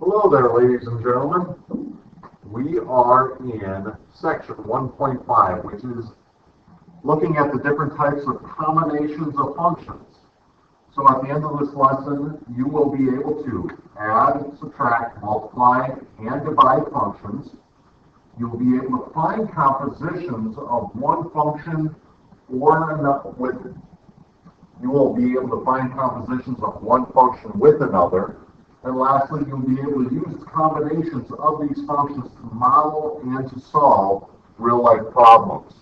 Hello there, ladies and gentlemen. We are in section 1.5, which is looking at the different types of combinations of functions. So at the end of this lesson, you will be able to add, subtract, multiply, and divide functions. You will be able to find compositions of one function or another you will be able to find compositions of one function with another. And lastly, you'll be able to use combinations of these functions to model and to solve real-life problems.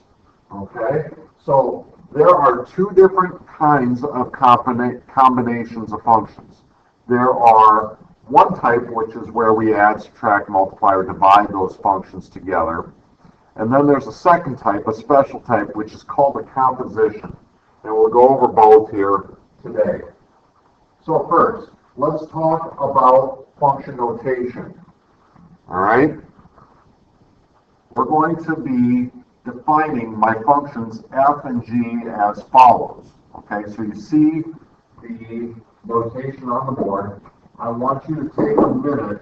Okay? So there are two different kinds of combinations of functions. There are one type, which is where we add, subtract, multiply, or divide those functions together. And then there's a second type, a special type, which is called a composition. And we'll go over both here today. So first, let's talk about function notation. All right? We're going to be defining my functions f and g as follows. Okay, so you see the notation on the board. I want you to take a minute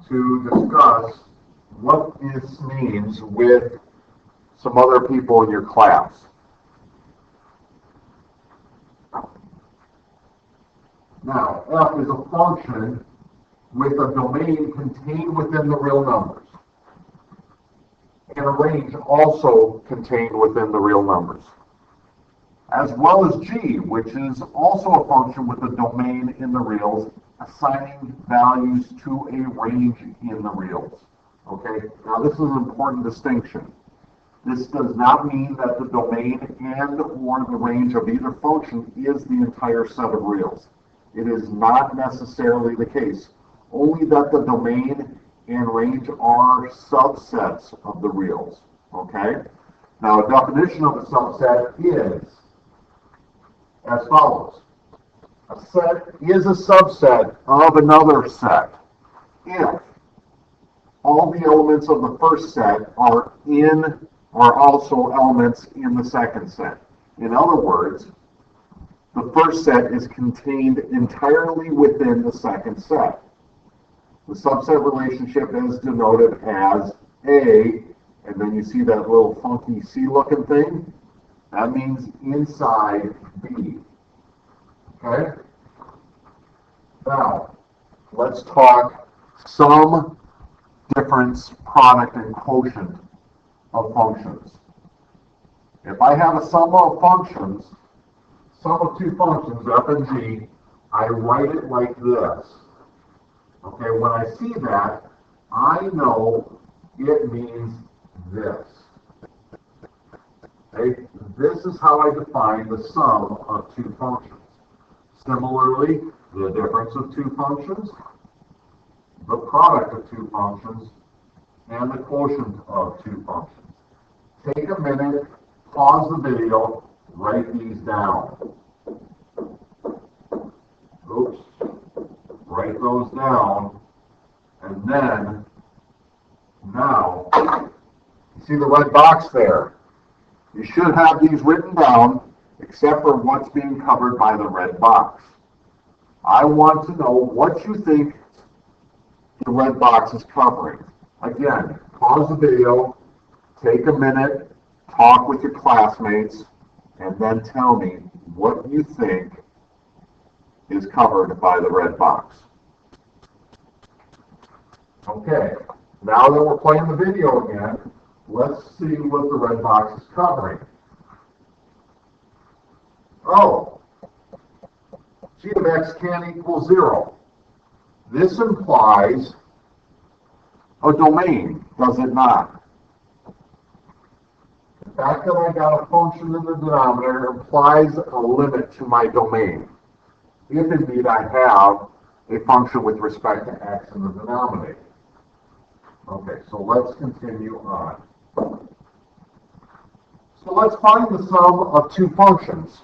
to discuss what this means with some other people in your class. Now, f is a function with a domain contained within the real numbers, and a range also contained within the real numbers, as well as g, which is also a function with a domain in the reals, assigning values to a range in the reals. Okay, now this is an important distinction. This does not mean that the domain and or the range of either function is the entire set of reals. It is not necessarily the case, only that the domain and range are subsets of the reals, okay? Now, a definition of a subset is as follows. A set is a subset of another set if all the elements of the first set are also elements in the second set. In other words, the first set is contained entirely within the second set. The subset relationship is denoted as A, and then you see that little funky C-looking thing? That means inside B. Okay? Now, let's talk sum, difference, product, and quotient of functions. If I have a sum of functions, sum of two functions, f and g, I write it like this. Okay, when I see that, I know it means this. Okay, this is how I define the sum of two functions. Similarly, the difference of two functions, the product of two functions, and the quotient of two functions. Take a minute, pause the video, write these down. Oops. Write those down. And then, now, you see the red box there. You should have these written down, except for what's being covered by the red box. I want to know what you think the red box is covering. Again, pause the video, take a minute, talk with your classmates, and then tell me what you think is covered by the red box. Okay, now that we're playing the video again, let's see what the red box is covering. Oh, g of x can equal 0. This implies a domain, does it not? The fact that I got a function in the denominator implies a limit to my domain, if indeed I have a function with respect to x in the denominator. Okay, so let's continue on. So let's find the sum of two functions.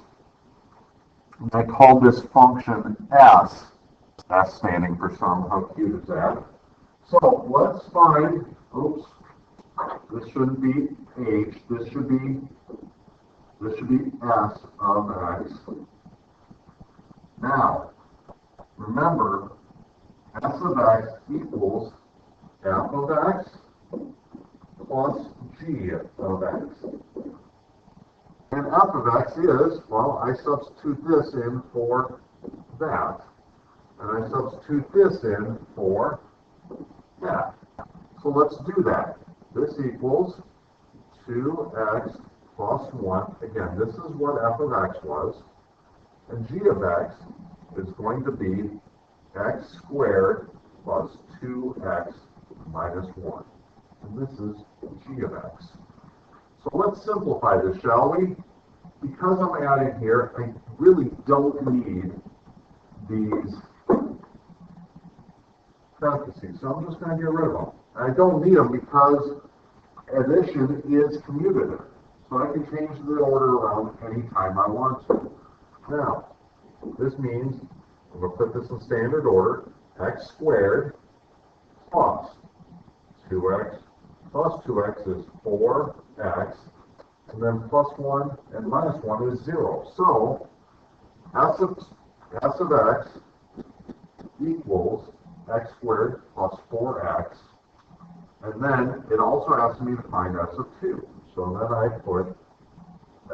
I call this function s, s standing for sum. How cute is that? So let's find, oops, this shouldn't be h, this should be s of x. Now, remember, S of x equals f of x plus g of x. And f of x is, well, I substitute this in for that. And I substitute this in for that. So let's do that. This equals 2x plus 1. Again, this is what f of x was. And g of x is going to be x squared plus 2x minus 1. And this is g of x. So let's simplify this, shall we? Because I'm adding here, I really don't need these parentheses. So I'm just going to get rid of them. I don't need them because addition is commutative. So I can change the order around anytime I want to. Now, this means I'm going to put this in standard order. X squared plus 2x plus 2x is 4x. And then plus 1 and minus 1 is 0. So S of x equals x squared plus 4x. And then it also asks me to find S of 2. So then I put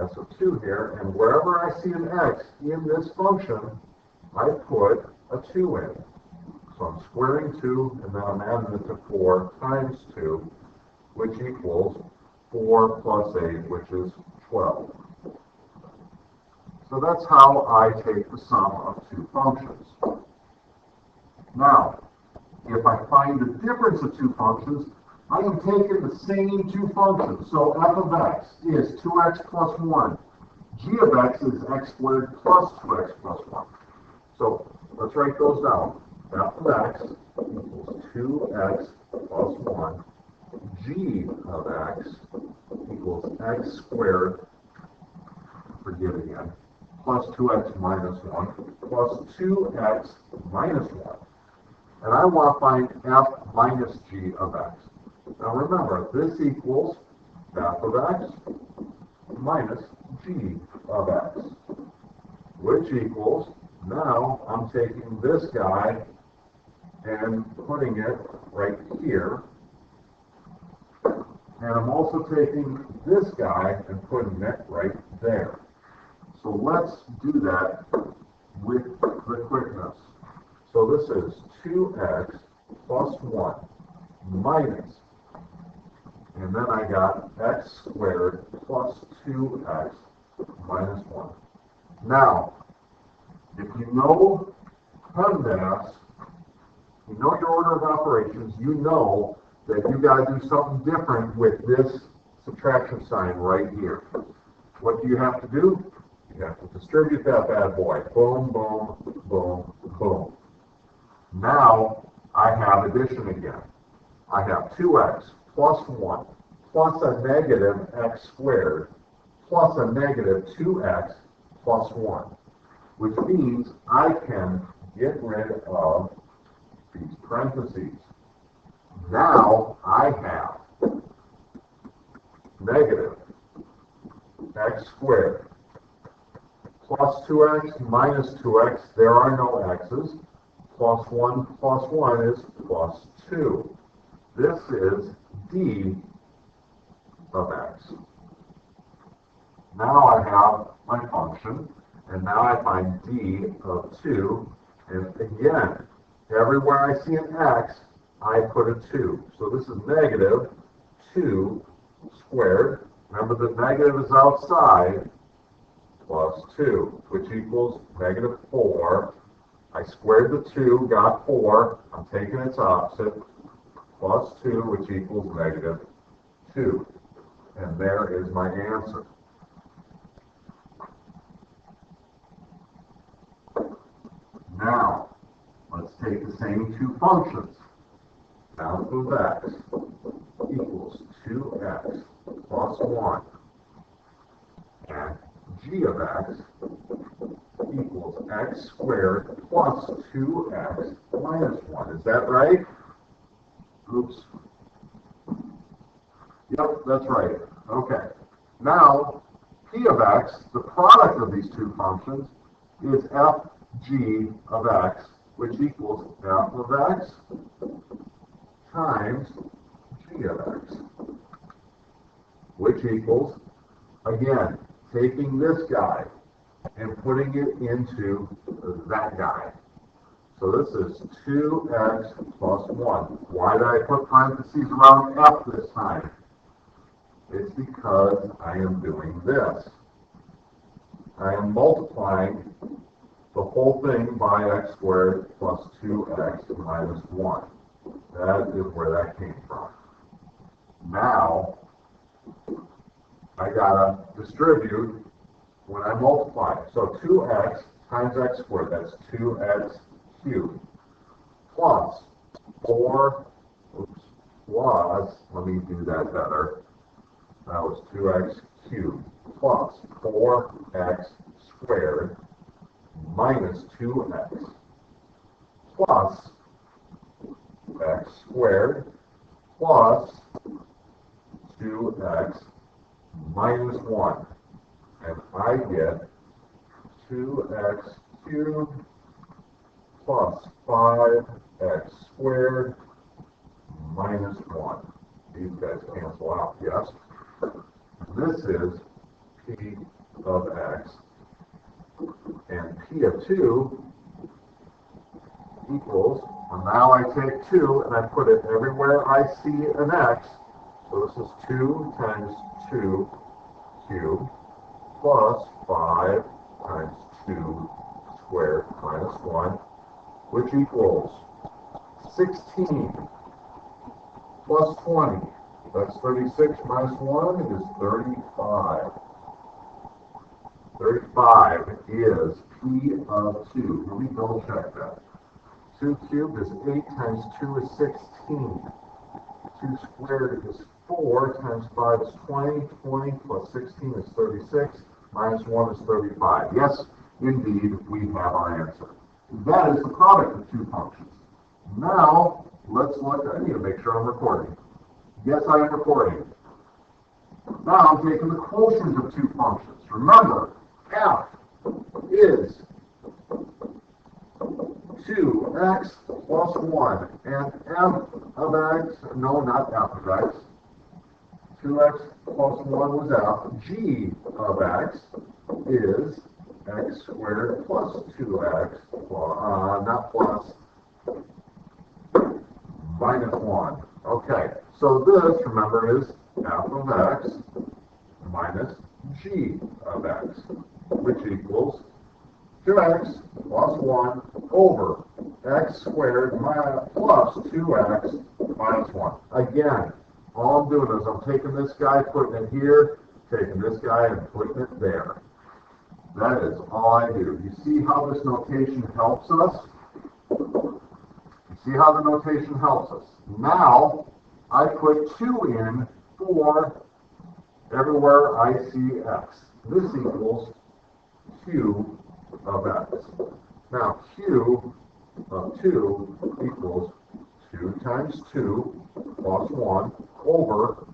S of 2 here, and wherever I see an x in this function, I put a 2 in. So I'm squaring 2, and then I'm adding it to 4 times 2, which equals 4 plus 8, which is 12. So that's how I take the sum of two functions. Now, if I find the difference of two functions, I am taking the same two functions. So f of x is 2x plus 1. G of x is x squared plus 2x plus 1. So let's write those down. F of x equals 2x plus 1. G of x equals x squared, forgive again, plus 2x minus 1, plus 2x minus 1. And I want to find f minus g of x. Now remember, this equals f of x minus g of x, which equals, now I'm taking this guy and putting it right here. And I'm also taking this guy and putting it right there. So let's do that with the quickness. So this is 2x plus 1 minus, and then I got x squared plus 2x minus 1. Now, if you know PEMDAS, you know your order of operations, you know that you got to do something different with this subtraction sign right here. What do you have to do? You have to distribute that bad boy. Boom, boom, boom, boom. Now I have addition again. I have 2x plus 1 plus a negative x squared plus a negative 2x plus 1, which means I can get rid of these parentheses. Now I have negative x squared plus 2x minus 2x, there are no x's, plus 1 is plus 2. This is d of x. Now I have my function, and now I find d of 2, and again, everywhere I see an x, I put a 2. So this is negative 2 squared. Remember the negative is outside, plus 2, which equals negative 4. I squared the 2, got 4. I'm taking its opposite, plus 2, which equals negative 2. And there is my answer. Now, let's take the same two functions. F of x equals 2x plus 1. And g of x equals x squared plus 2x minus 1. Is that right? Oops. Yep, that's right. Okay. Now, p of x, the product of these two functions, is fg of x which equals f of x times g of x, which equals, again, taking this guy and putting it into that guy. So this is 2x plus 1. Why did I put parentheses around f this time? It's because I am doing this. I am multiplying the whole thing by x squared plus 2x minus 1. That is where that came from. Now, I gotta distribute when I multiply. So 2x times x squared, that's 2x cubed, plus 4, plus, let me do that better. That was 2x cubed, plus 4x squared, minus 2x, plus x squared, plus 2x minus 1. And I get 2x cubed plus 5x squared minus 1. These guys cancel out, yes? This is p of x. And p of 2 equals, and now I take 2 and I put it everywhere I see an x. So this is 2 times 2 cubed plus 5 times 2 squared minus 1, which equals 16 plus 20. That's 36 minus 1 is 35. 35 is p of 2. Let me double check that. 2 cubed is 8 times 2 is 16. 2 squared is 4 times 5 is 20. 20 plus 16 is 36. Minus 1 is 35. Yes, indeed, we have our answer. That is the product of two functions. Now, let's look. I need to make sure I'm recording. Yes, I am recording. Now I'm taking the quotient of two functions. Remember, f is 2x plus 1, and f of x, no, not f of x, 2x plus 1 was f. G of x is x squared plus 2x, not plus, minus 1. Okay, so this, remember, is f of x minus g of x, which equals 2x plus 1 over x squared plus 2x minus 1. Again, all I'm doing is I'm taking this guy, putting it here, taking this guy and putting it there. That is all I do. You see how this notation helps us? You see how the notation helps us? Now, I put 2 in for everywhere I see x. This equals q of x. Now, q of 2 equals 2 times 2 plus 1 over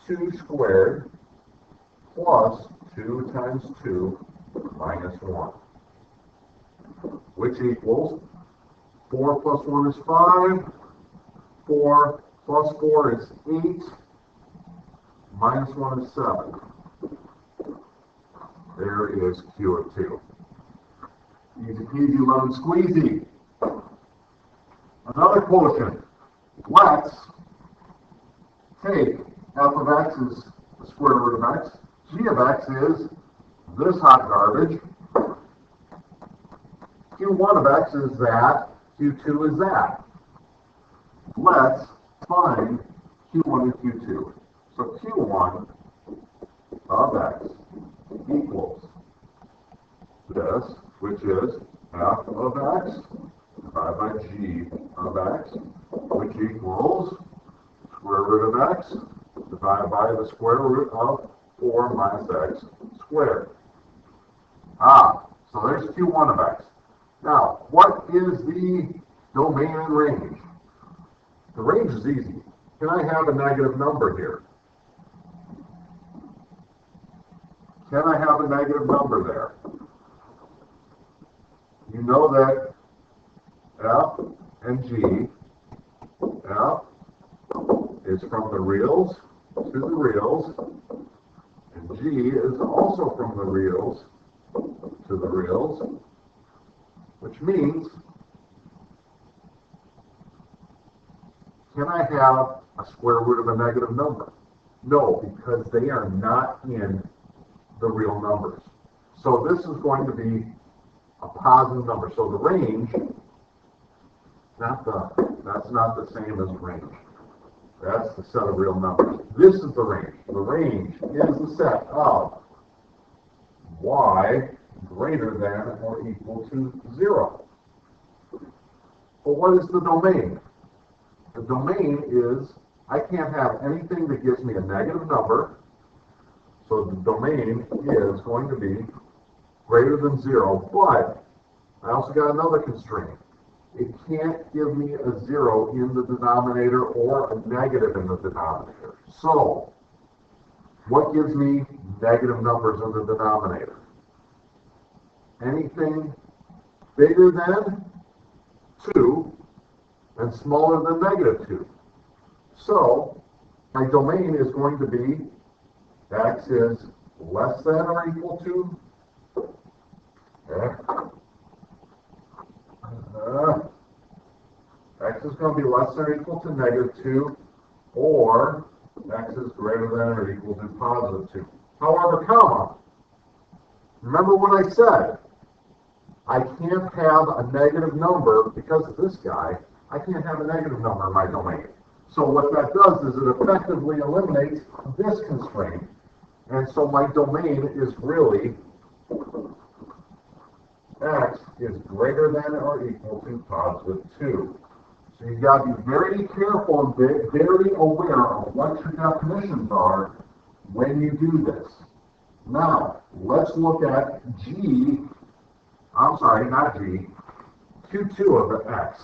2 squared plus 2 times 2 minus 1, which equals 4 plus 1 is 5, 4 plus 4 is 8, minus 1 is 7. There is q of 2. Easy peasy, lemon squeezy. Another quotient. Let's take f of x is the square root of x. G of x is this hot garbage. Q1 of x is that. Q2 is that. Let's find Q1 and Q2. So Q1 of x equals this, which is f of x divided by g of x, which equals square root of x divided by the square root of 4 minus x squared. So there's Q1 of x. Now, what is the domain and range? The range is easy. Can I have a negative number here? Can I have a negative number there? You know that f and g. F is from the reals to the reals, and g is also from the reals to the reals, which means, can I have a square root of a negative number? No, because they are not in the real numbers. So this is going to be a positive number. So the range, that's not the same as range. That's the set of real numbers. This is the range. The range is the set of y greater than or equal to 0. But what is the domain? The domain is, I can't have anything that gives me a negative number, so the domain is going to be greater than 0, but I also got another constraint. It can't give me a 0 in the denominator or a negative in the denominator. So, what gives me negative numbers in the denominator? Anything bigger than 2 and smaller than negative 2. So, my domain is going to be x is less than or equal to x is going to be less than or equal to negative 2, or x is greater than or equal to positive 2. However, comma, remember what I said. I can't have a negative number because of this guy. I can't have a negative number in my domain. So what that does is it effectively eliminates this constraint. And so my domain is really x is greater than or equal to positive 2. So you've got to be very careful and very aware of what your definitions are when you do this. Now, let's look at Q2 of the x,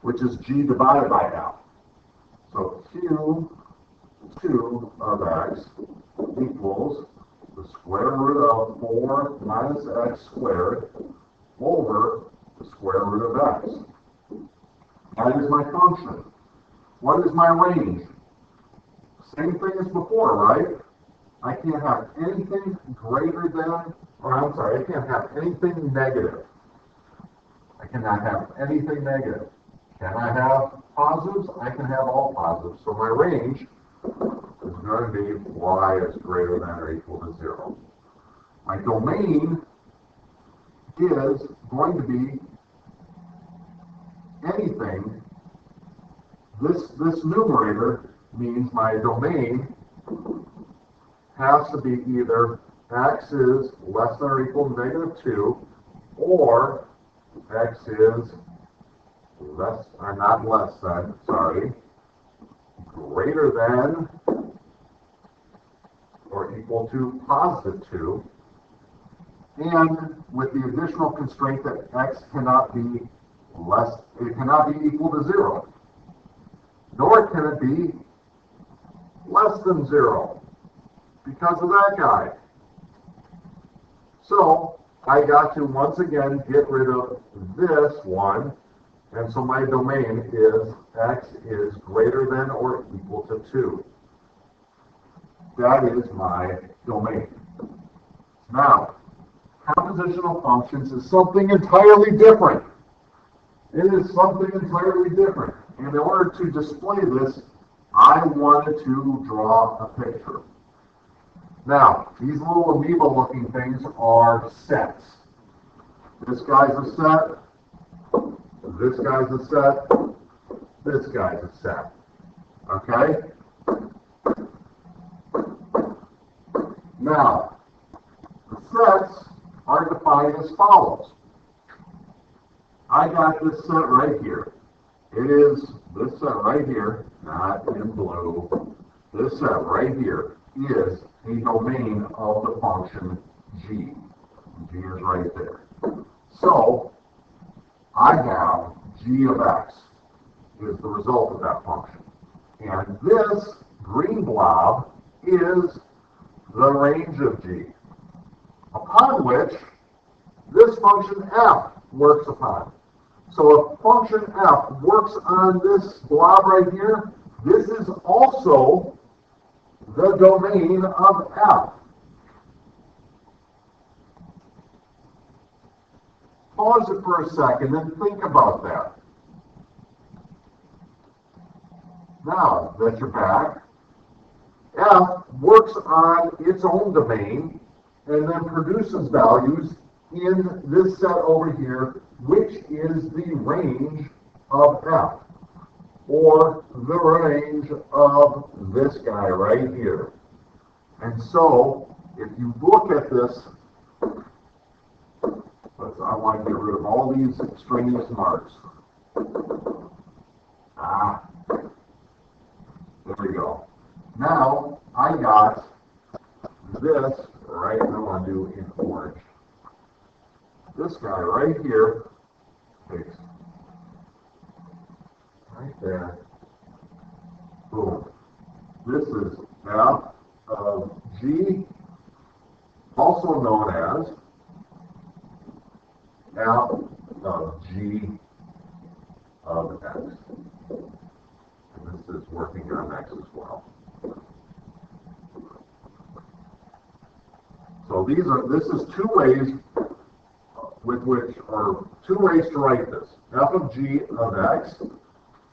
which is g divided by f. So Q2 of x equals the square root of 4 minus x squared over the square root of x. That is my function. What is my range? Same thing as before, right? I can't have anything greater than, I can't have anything negative. I cannot have anything negative. Can I have positives? I can have all positives. So my range is going to be y is greater than or equal to 0. My domain is going to be anything. This numerator means my domain has to be either x is less than or equal to negative 2, or x is greater than or equal to positive 2, and with the additional constraint that x cannot be equal to 0, nor can it be less than 0 because of that guy. So I got to once again get rid of this one, and so my domain is x is greater than or equal to 2. That is my domain. Now, compositional functions is something entirely different. It is something entirely different. And in order to display this, I wanted to draw a picture. Now, these little amoeba-looking things are sets. This guy's a set. This guy's a set. This guy's a set. Okay? Now, the sets are defined as follows. I got this set right here. It is this set right here, not in blue. This set right here is a domain of the function g. G is right there. So, I have g of x is the result of that function. And this green blob is the range of g, upon which this function f works upon. So function f works on this blob right here, this is also the domain of f. Pause it for a second and think about that. Now that you're back, f works on its own domain and then produces values in this set over here, which is the range of f, or the range of this guy right here. And so, if you look at this, I want to get rid of all these extraneous marks. There we go. Now, I got this right, I want to do in orange. This guy right here takes right there. Boom. This is f of g, also known as f of g of x. And this is working on x as well. So this is two ways two ways to write this. F of g of x,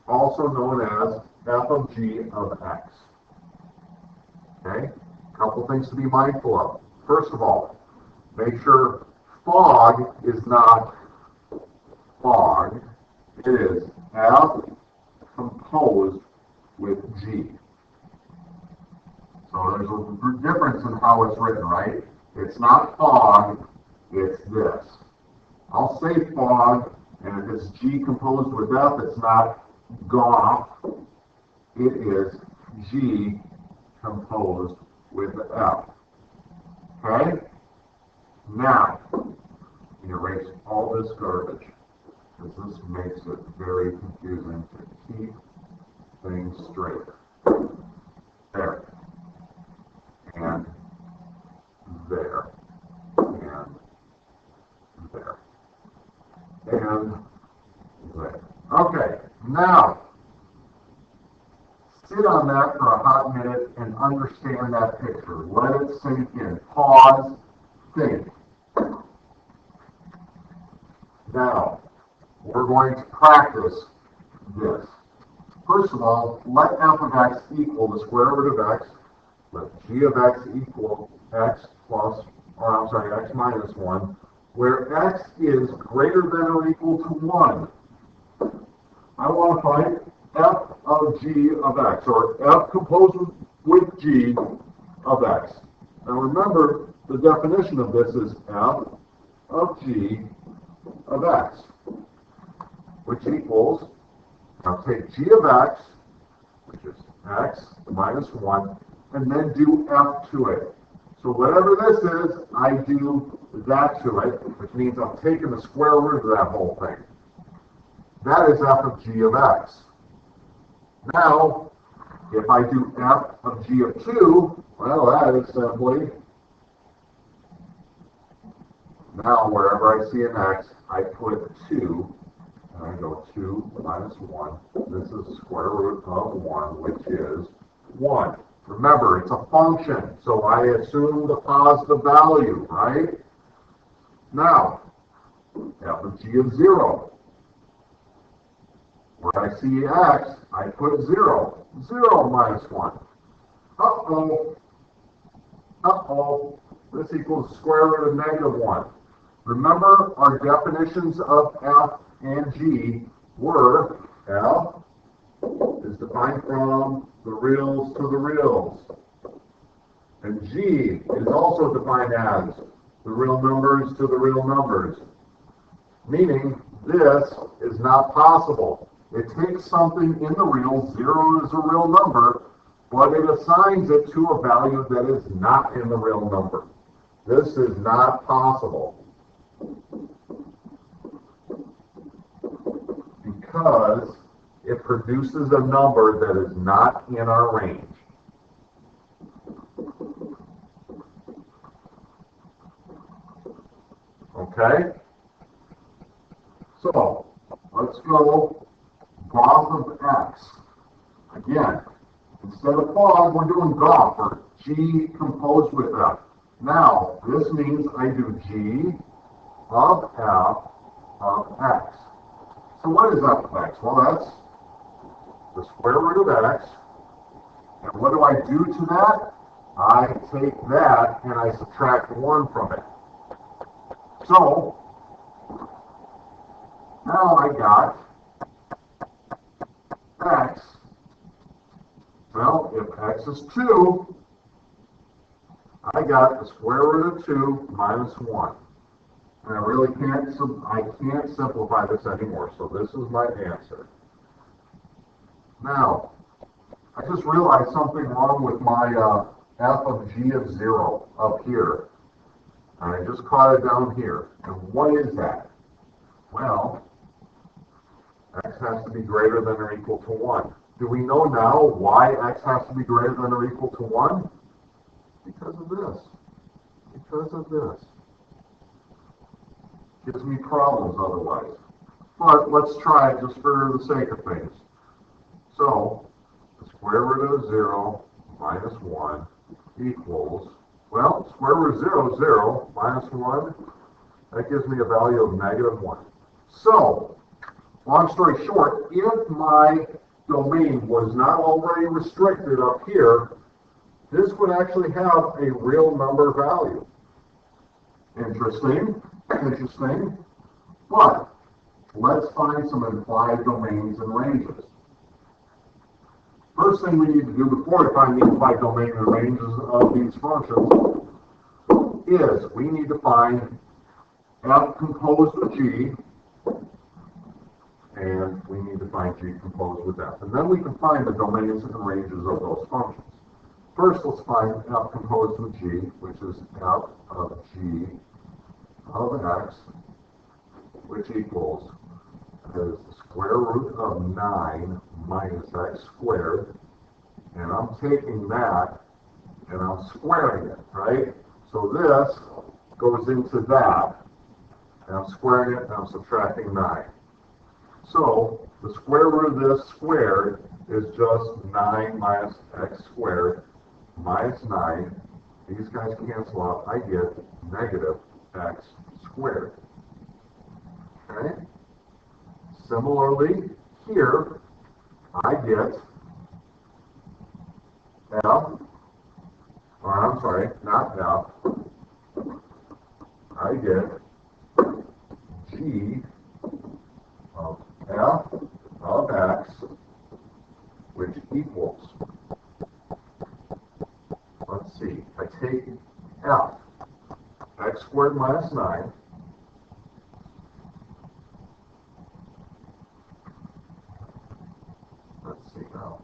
also known as f of g of x. Okay? A couple things to be mindful of. First of all, make sure fog is not fog. It is f composed with g. So there's a difference in how it's written, right? It's not fog, it's this. I'll say fog, and if it's g composed with f, it's not goth. It is g composed with f. Okay? Now, you erase all this garbage, because this makes it very confusing to keep things straight. There. And there. And there. And there. Okay, now, sit on that for a hot minute and understand that picture. Let it sink in. Pause. Think. Now, we're going to practice this. First of all, let f of x equal the square root of x. Let g of x equal x plus, or I'm sorry, x minus 1, where x is greater than or equal to 1. I want to find f of g of x, or f composed with g of x. Now remember, the definition of this is f of g of x, which equals, now take g of x, which is x minus 1, and then do f to it. So whatever this is, I do that to it, which means I'm taking the square root of that whole thing. That is f of g of x. Now, if I do f of g of 2, well, that is simply, now wherever I see an x, I put 2, and I go 2 minus 1. This is the square root of 1, which is 1. Remember, it's a function, so I assume the positive value, right? Now, f of g of 0. Where I see x, I put 0. 0 minus 1. Uh-oh. Uh-oh. This equals the square root of negative 1. Remember, our definitions of f and g were f is defined from the reals to the reals. And g is also defined as the real numbers to the real numbers. Meaning, this is not possible. It takes something in the real, 0 is a real number, but it assigns it to a value that is not in the real number. This is not possible. Because it produces a number that is not in our range. Okay? So, let's let's go goth of x. Again, instead of fog, we're doing goth, or g composed with f. Now, this means I do g of f of x. So what is f of x? Well, that's the square root of x. And what do I do to that? I take that and I subtract 1 from it. So, now I got x. Well, if x is 2, I got the square root of 2 minus 1. And I really can't simplify this anymore, so this is my answer. Now, I just realized something wrong with my f of g of 0 up here. And I just caught it down here. And what is that? Well, x has to be greater than or equal to 1. Do we know now why x has to be greater than or equal to 1? Because of this. Because of this. Gives me problems otherwise. But let's try it just for the sake of things. So, the square root of 0 minus 1 equals, well, square root of 0 is 0 minus 1. That gives me a value of negative 1. So, long story short, if my domain was not already restricted up here, this would actually have a real number value. Interesting. Interesting. But let's find some implied domains and ranges. First thing we need to do before we find the implied domain and ranges of these functions is we need to find f composed with g, and we need to find g composed with f. And then we can find the domains and ranges of those functions. First, let's find f composed with g, which is f of g of x, which equals is the square root of 9 minus x squared. And I'm taking that and I'm squaring it, right? So this goes into that, and I'm squaring it and I'm subtracting 9. So the square root of this squared is just 9 minus x squared minus 9. These guys cancel out. I get negative x squared. Okay? Similarly, here, I get f, or I'm sorry, not f, I get g of f of x, which equals, let's see, I take f, x squared minus 9, let's see now,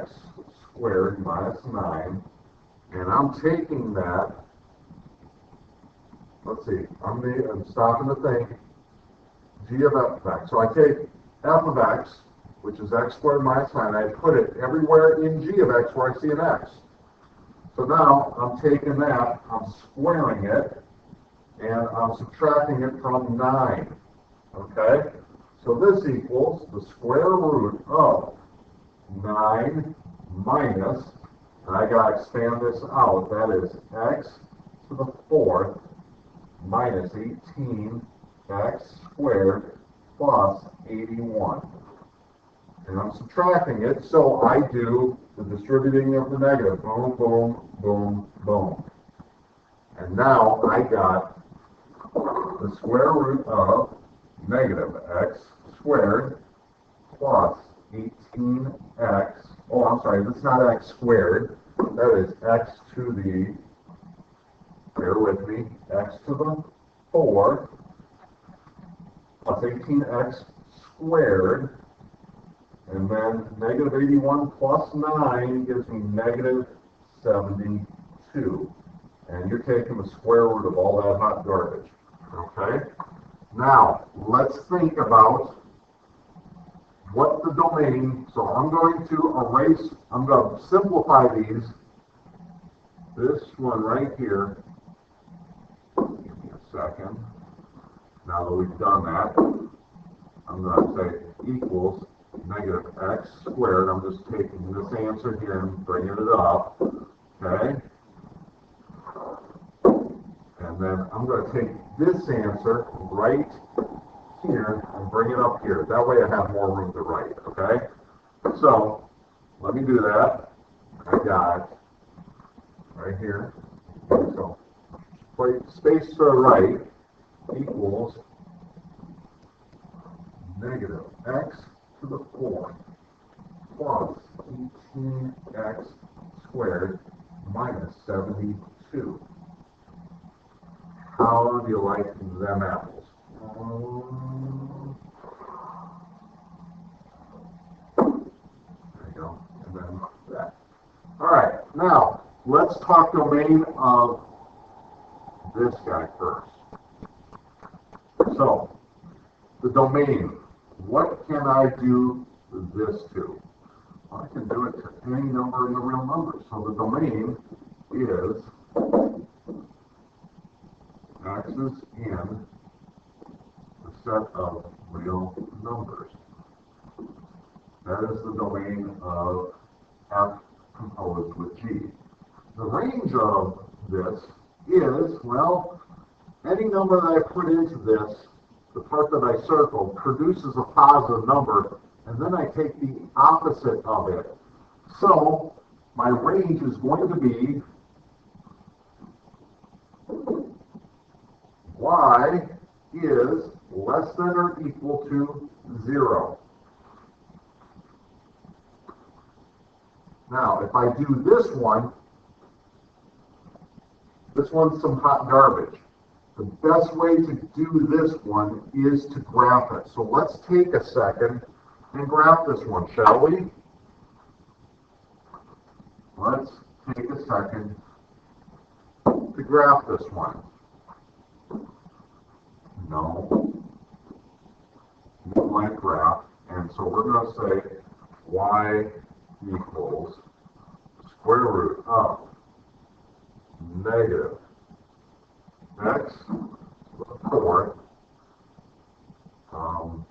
x squared minus 9, and I'm taking that, let's see, I'm stopping to think, g of f of x. So I take f of x, which is x squared minus 9, I put it everywhere in g of x where I see an x. So now I'm taking that, I'm squaring it, and I'm subtracting it from 9. Okay? So this equals the square root of 9 minus, and I got to expand this out, that is x to the 4th minus 18x squared plus 81. And I'm subtracting it, so I do the distributing of the negative. Boom, boom, boom, boom. And now I got the square root of negative x squared plus 18x. Oh, I'm sorry, that's not x squared. That is x to the, bear with me, x to the 4 plus 18x squared. And then negative 81 plus 9 gives me negative 72. And you're taking the square root of all that hot garbage. Okay? Now, let's think about what the domain, so I'm going to erase, I'm going to simplify these. This one right here, give me a second, now that we've done that. I'm going to say equals negative x squared. I'm just taking this answer here and bringing it up, okay? And then I'm going to take this answer right here and bring it up here. That way I have more room to write, okay? So, let me do that. I got right here. So, space to the right equals negative x to the 4th plus 18x squared minus 72. How do you like them apples? There you go. And then that. All right. Now, let's talk domain of this guy first. So, the domain. What can I do this to? Well, I can do it to any number in the real numbers. So the domain is x's in the set of real numbers. That is the domain of f composed with g. The range of this is, well, any number that I put into this, the part that I circled, produces a positive number, and then I take the opposite of it. So my range is going to be y is less than or equal to 0. Now, if I do this one's some hot garbage. The best way to do this one is to graph it. So let's take a second and graph this one, shall we? Let's take a second to graph this one. No. New blank graph. And so we're going to say y equals square root of negative x to the 4th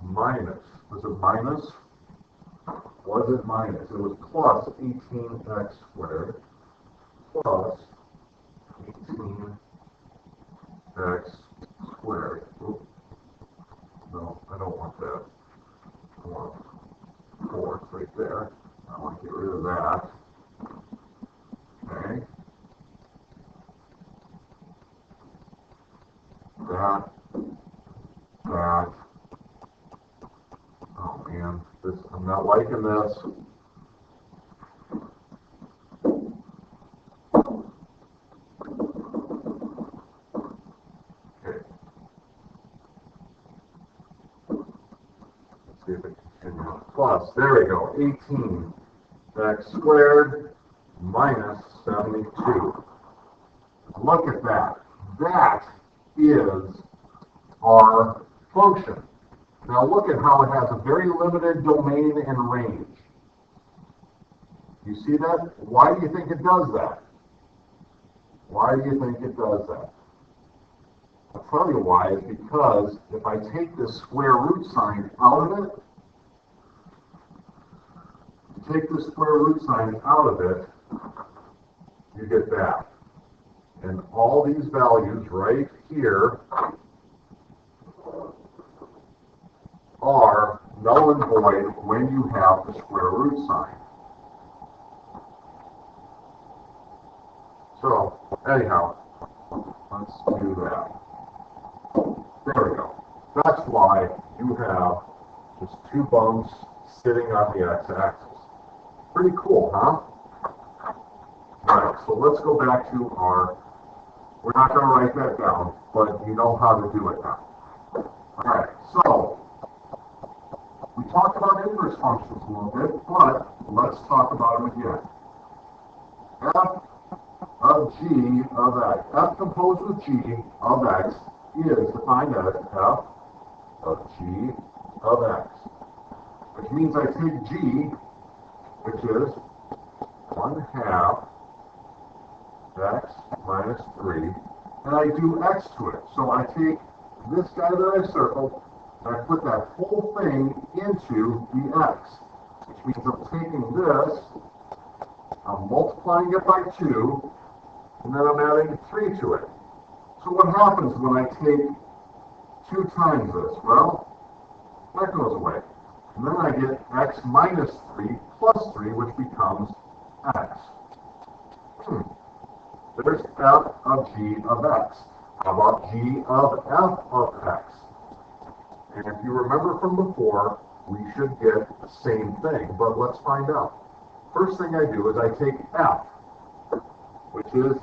minus, was it minus? Was it minus? It was plus 18x squared plus 18x squared. Oops. No, I don't want that. I want 4 right there. I want to get rid of that. Okay. That. Oh man, I'm not liking this. Okay. Let's see if it can plus. There we go. 18x squared minus 72. Look at that. That is our function. Now look at how it has a very limited domain and range. You see that? Why do you think it does that? Why do you think it does that? I'll tell you why. It's because if I take the square root sign out of it, you get that. And all these values right here are null and void when you have the square root sign. So, anyhow, let's do that. There we go. That's why you have just 2 bumps sitting on the x-axis. Pretty cool, huh? Alright, so let's go back to we're not going to write that down, but you know how to do it now. Alright, so, we talked about inverse functions a little bit, but let's talk about them again. F of g of x, f composed with g of x is defined as f of g of x, which means I take g, which is 1/2 x minus 3, and I do x to it. So I take this guy that I circled, And I put that whole thing into the x, which means I'm taking this, I'm multiplying it by 2, and then I'm adding 3 to it. So what happens when I take 2 times this? Well, that goes away. And then I get x minus 3 plus 3, which becomes x. There's f of g of x. How about g of f of x? And if you remember from before, we should get the same thing, but let's find out. First thing I do is I take f, which is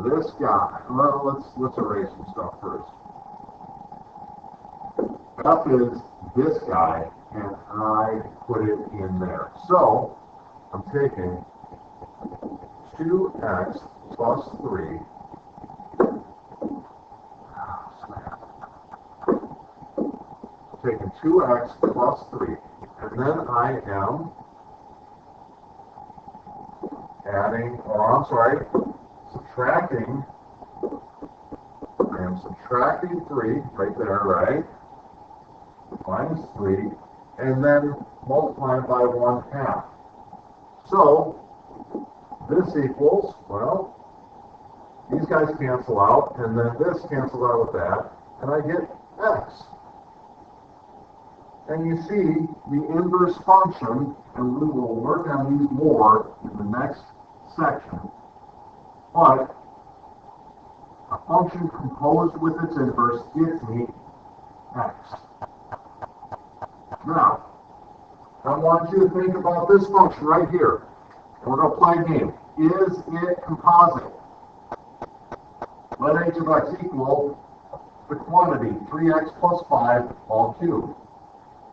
this guy. Well, let's erase some stuff first. F is this guy, and I put it in there. So I'm taking 2x plus 3. Taking 2x plus 3, and then I am subtracting. I am subtracting 3 right there, right? Minus 3, and then multiplying by 1/2. So this equals, well, these guys cancel out, and then this cancels out with that, and I get x. And you see the inverse function, and we will work on these more in the next section. But a function composed with its inverse gives me x. Now, I want you to think about this function right here. We're going to play a game. Is it composite? Let h of x equal the quantity 3x plus 5 all cubed.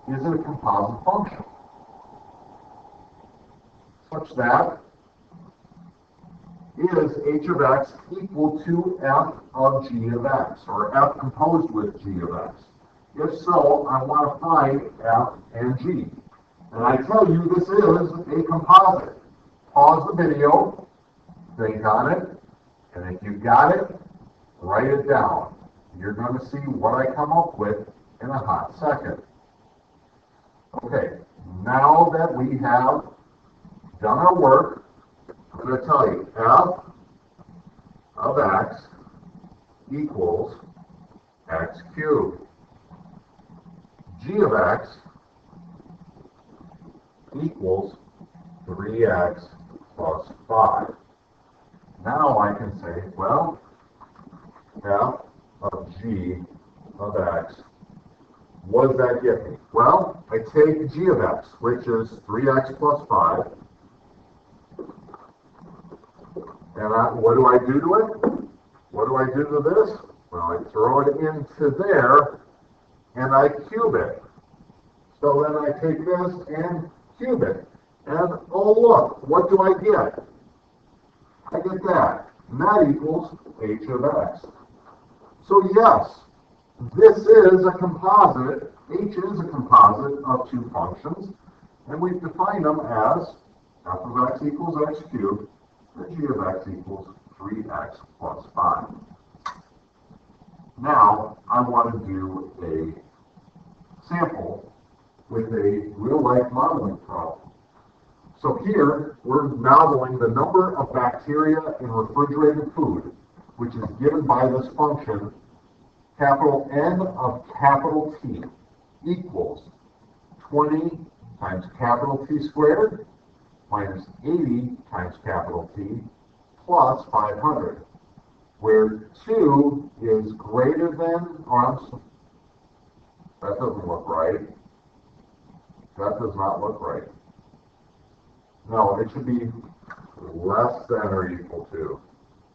Is it a composite function? Such that is h of x equal to f of g of x, or f composed with g of x? If so, I want to find f and g. And I tell you this is a composite. Pause the video, think on it, and if you've got it, write it down. You're going to see what I come up with in a hot second. Okay, now that we have done our work, I'm going to tell you f of x equals x cubed. G of x equals 3x plus 5. Now I can say, well, f of g of x, what does that give me? Well, I take g of x, which is 3x plus 5, and what do I do to it? What do I do to this? Well, I throw it into there, and I cube it. So then I take this and cube it. And oh look, what do I get? I get that. And that equals h of x. So yes, this is a composite. H is a composite of two functions. And we've defined them as f of x equals x cubed, and g of x equals 3x plus 5. Now, I want to do a sample with a real-life modeling problem. So here, we're modeling the number of bacteria in refrigerated food, which is given by this function, capital N of capital T equals 20 times capital T squared minus 80 times capital T plus 500, where 2 is greater than, that doesn't look right. That does not look right. No, it should be less than or equal to,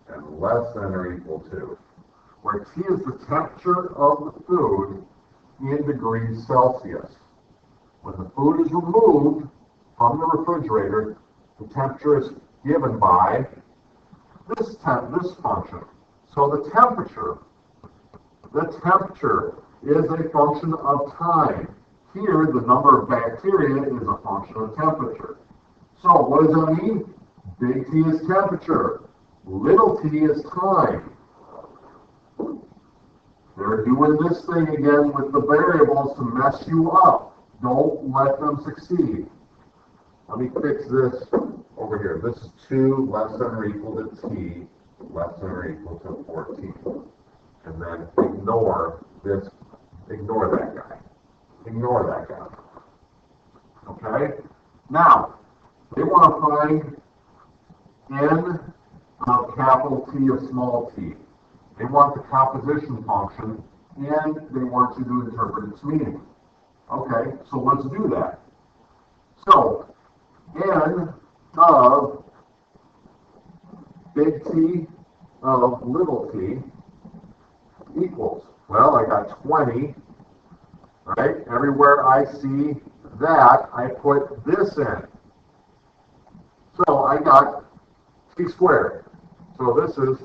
and less than or equal to, where T is the temperature of the food in degrees Celsius. When the food is removed from the refrigerator, the temperature is given by this function. So the temperature is a function of time. Here, the number of bacteria is a function of temperature. So what does that mean? Big T is temperature. Little t is time. They're doing this thing again with the variables to mess you up. Don't let them succeed. Let me fix this over here. This is 2 less than or equal to t less than or equal to 14. And then ignore this, ignore that guy. Ignore that guy. Okay? Now, they want to find n of capital T of small t. They want the composition function, and they want you to interpret its meaning. Okay, so let's do that. So, n of big T of little t equals, well, I got 20, right? Everywhere I see that, I put this in. So I got t squared. So this is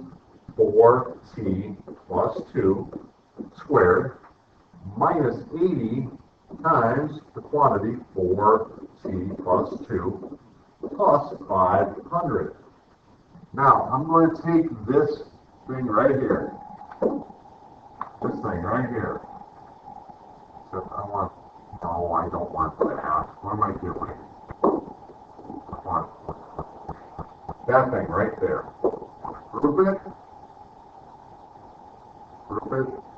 4t plus 2 squared minus 80 times the quantity 4t plus 2 plus 500. Now, I'm going to take this thing right here. This thing right here. Except I want, no, I don't want that. What am I doing? I want that thing right there. Group it,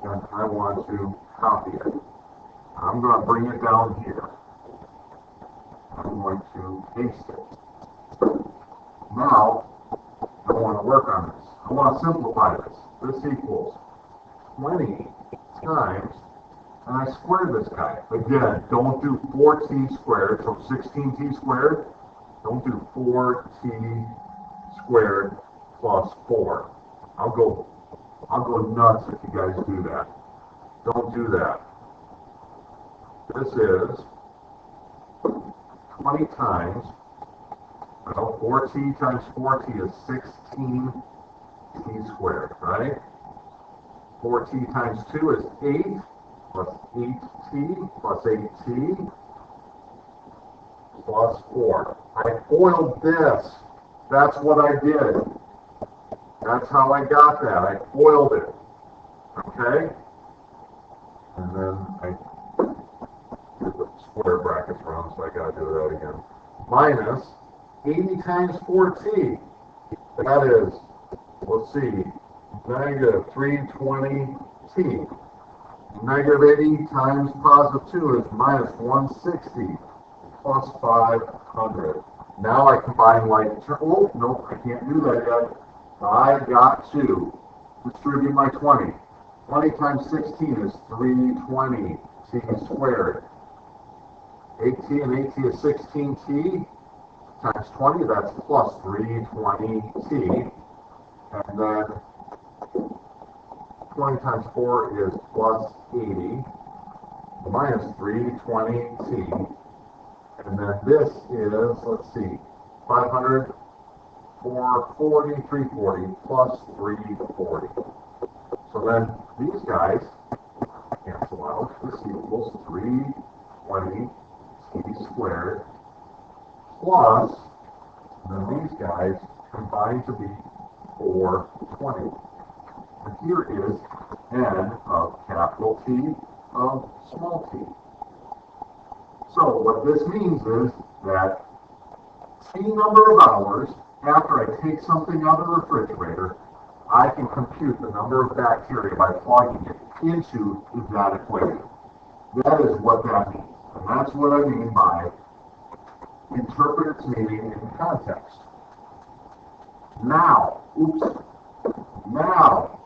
and I want to copy it. I'm going to bring it down here. I'm going to paste it. Now, I want to work on this. I want to simplify this. This equals 20 times, and I square this guy. Again, don't do 4t squared, so 16t squared. Don't do 4t squared plus 4. I'll go nuts if you guys do that. Don't do that. This is 20 times, well, 4t times 4t is 16t squared, right? 4t times 2 is 8, plus 8t plus 8t plus 4. I FOILed this. That's what I did. That's how I got that. I FOILed it. Okay? And then I did the square brackets wrong, so I got to do that again. Minus 80 times 4t. That is, let's see, negative 320t. Negative 80 times positive 2 is minus 160 plus 500. Now I combine like, oh, no, I can't do that yet. I got to distribute my 20. 20 times 16 is 320 t squared. 8t and 8t is 16t times 20, that's plus 320t. And then 20 times 4 is plus 80 minus 320t. And then this is, let's see, 500, 440, 340, plus 340. So then these guys cancel out. This equals 320 t squared plus, and then these guys combine to be 420. And here is n of capital T of small t. So what this means is that T number of hours after I take something out of the refrigerator, I can compute the number of bacteria by plugging it into that equation. That is what that means. And that's what I mean by interpret its meaning in context. Now, now,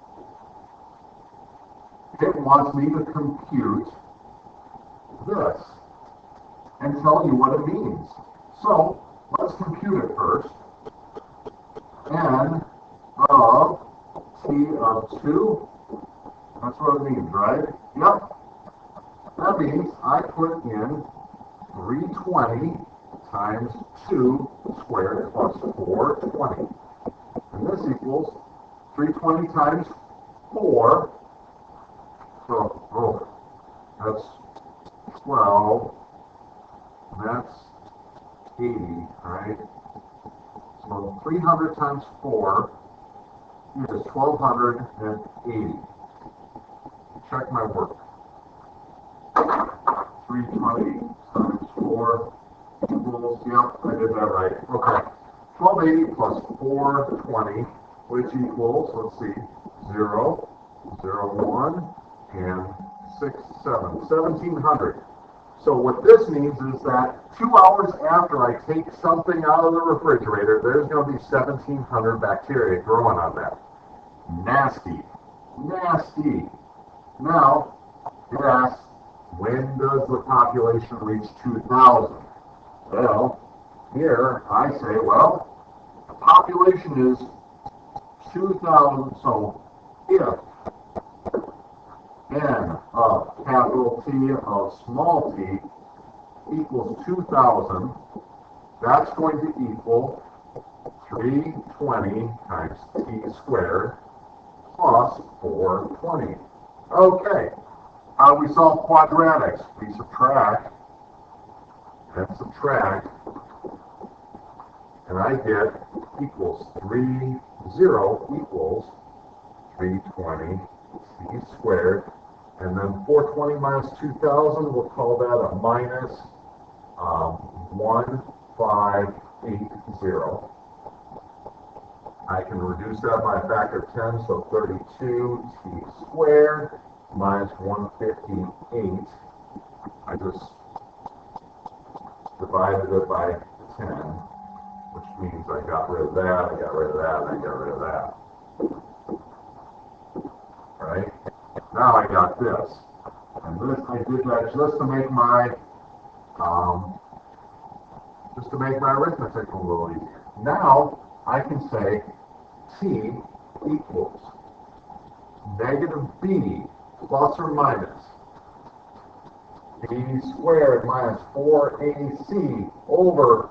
it wants me to compute this and tell you what it means. So, let's compute it first. N of T of 2, that's what it means, right? Yep. That means I put in 320 times 2 squared plus 420. And this equals 320 times 4. So, that's 12. That's 80, right? So 300 times 4 is 1,280 check my work. 320 times 4 equals, yep, I did that right. Okay. 1280 plus 420, which equals, let's see, 0, 0, 1, and 6, 7, 1700. So what this means is that 2 hours after I take something out of the refrigerator, there's going to be 1700 bacteria growing on that. Nasty. Nasty. Now, it asks, when does the population reach 2,000? Well, here I say, well, the population is 2,000, so if n of capital T of small t equals 2,000, that's going to equal 320 times t squared plus 420. Okay, we solve quadratics. We subtract and subtract, and I get equals 30 equals 320 t squared, and then 420 minus 2,000, we'll call that a minus 1580. I can reduce that by a factor of 10, so 32 t squared minus 158. I just divided it by 10, which means I got rid of that, I got rid of that, and I got rid of that. Right? Now I got this. And this, I did that just to make my arithmetic a little easier. Now I can say t equals negative b plus or minus b squared minus 4ac over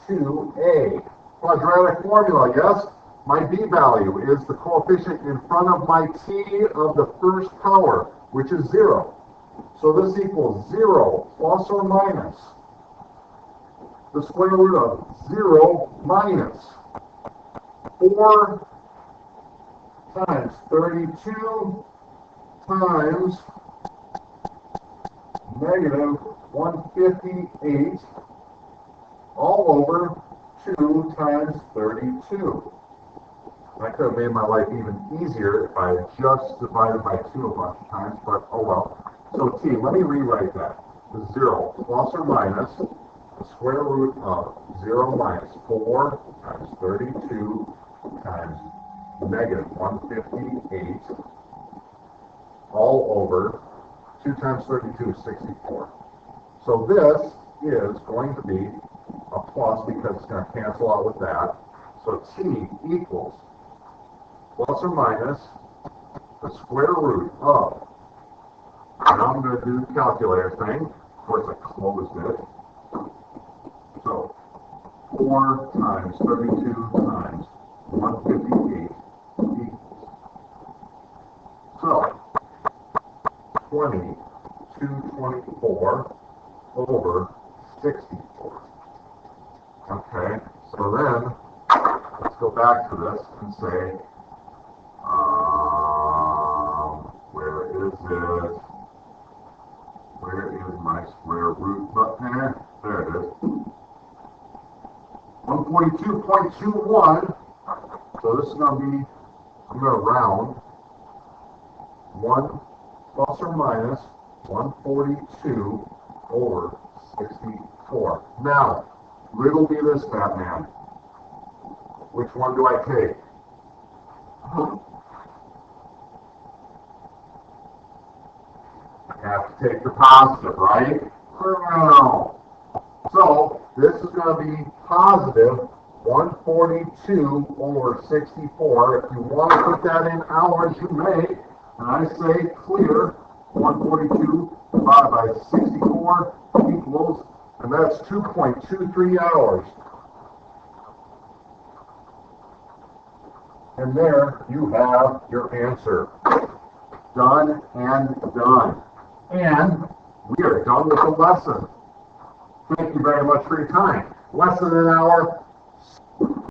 2a. Quadratic formula, yes? My b value is the coefficient in front of my t of the first power, which is 0. So this equals 0 plus or minus the square root of 0 minus 4 times 32 times negative 158 all over 2 times 32. I could have made my life even easier if I just divided by 2 a bunch of times, but oh well. So t, let me rewrite that. The 0 plus or minus the square root of 0 minus 4 times 32 times negative 158 all over 2 times 32 is 64. So this is going to be a plus because it's going to cancel out with that. So t equals plus or minus the square root of, and I'm going to do the calculator thing. Of course, I closed it. So 4 times 32 times 158 equals. So 224 over 64. Okay, so then let's go back to this and say, where is it? Where is my square root button there? There it is. 142.21. So this is going to be, I'm going to round 1 plus or minus 142 over 64. Now, riddle me this, Batman. Which one do I take? I have to take the positive, right? No. So, this is going to be positive 142 over 64. If you want to put that in hours, you may. And I say clear 142 divided by 64 equals, and that's 2.23 hours. And there you have your answer. Done and done. And we are done with the lesson. Thank you very much for your time. Less than an hour,